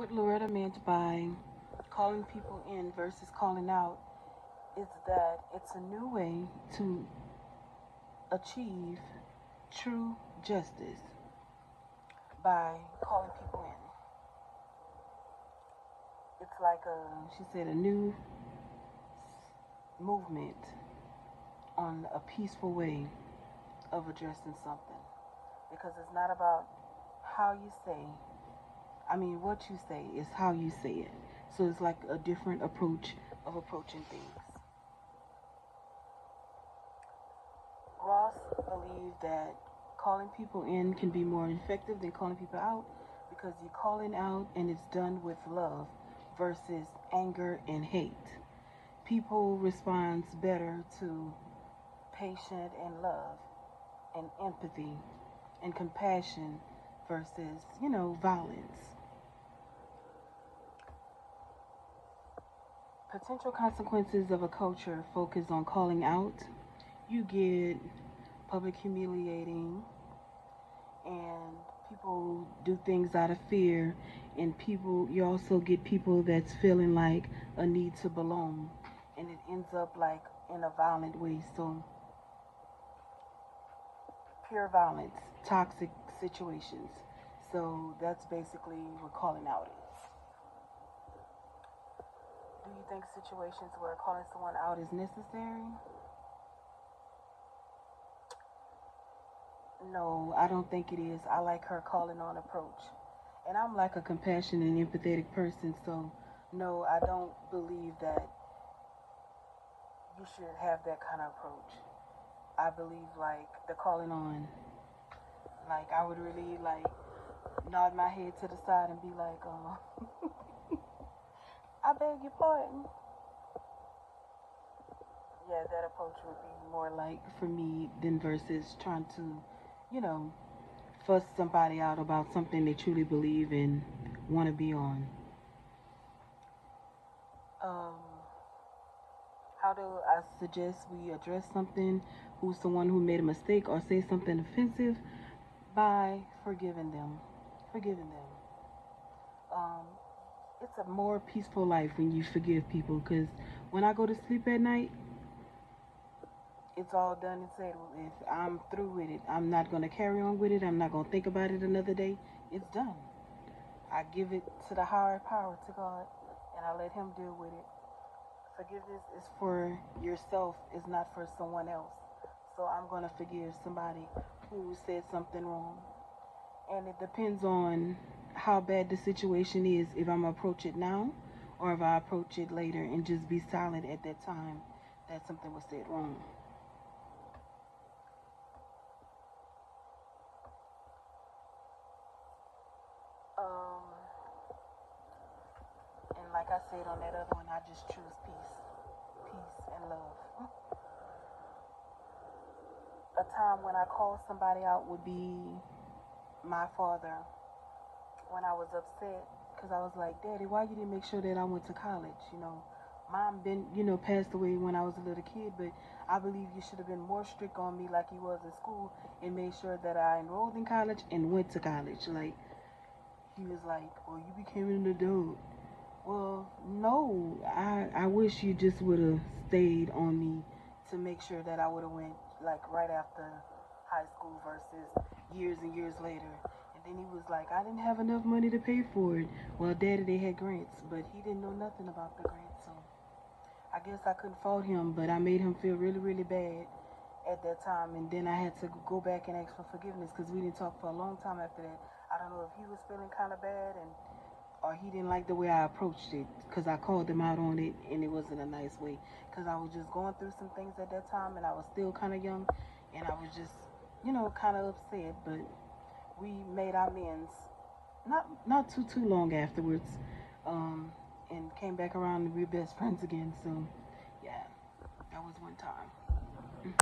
what Loretta meant by calling people in versus calling out is that it's a new way to achieve true justice by calling people in. It's like she said, a new movement on a peaceful way of addressing something. Because it's not about how you say, what you say is how you say it. So it's like a different approach of approaching things. Ross believed that calling people in can be more effective than calling people out because you're calling out and it's done with love versus anger and hate. People respond better to patience and love and empathy and compassion versus, violence. Potential consequences of a culture focused on calling out. You get public humiliating, and people do things out of fear, and you also get people that's feeling like a need to belong, and it ends up like in a violent way. So pure violence, toxic situations. So that's basically what calling out is. Do you think situations where calling someone out is necessary? No, I don't think it is. I like her calling on approach. And I'm like a compassionate and empathetic person, so no, I don't believe that you should have that kind of approach. I believe like the calling on, like I would really like nod my head to the side and be like, I beg your pardon. Yeah, that approach would be more like for me than versus trying to, fuss somebody out about something they truly believe and want to be on. Um, how do I suggest we address something? Who's someone who made a mistake or say something offensive? By forgiving them. Forgiving them. Um, it's a more peaceful life when you forgive people because when I go to sleep at night, it's all done and said. If I'm through with it, I'm not going to carry on with it. I'm not going to think about it another day. It's done. I give it to the higher power, to God, and I let Him deal with it. Forgiveness is for yourself, it's not for someone else. So I'm going to forgive somebody who said something wrong. And it depends on how bad the situation is, if I'm going to approach it now or if I approach it later and just be silent at that time that something was said wrong. Um, and like I said on that other one, I just choose peace and love. A time when I called somebody out would be my father when I was upset because I was like, Daddy, why you didn't make sure that I went to college? Mom been, passed away when I was a little kid, but I believe you should have been more strict on me like you was in school and made sure that I enrolled in college and went to college. Like, he was like, well, you became an adult. Well, no, I wish you just would have stayed on me to make sure that I would have went like right after high school versus years and years later. And then he was like, I didn't have enough money to pay for it. Well, Daddy, they had grants, but he didn't know nothing about the grants. So I guess I couldn't fault him, but I made him feel really, really bad at that time. And then I had to go back and ask for forgiveness because we didn't talk for a long time after that. I don't know if he was feeling kind of bad or he didn't like the way I approached it because I called him out on it and it wasn't a nice way because I was just going through some things at that time and I was still kind of young and I was just, kind of upset, but we made amends not too long afterwards, and came back around and we were best friends again. So yeah, that was one time.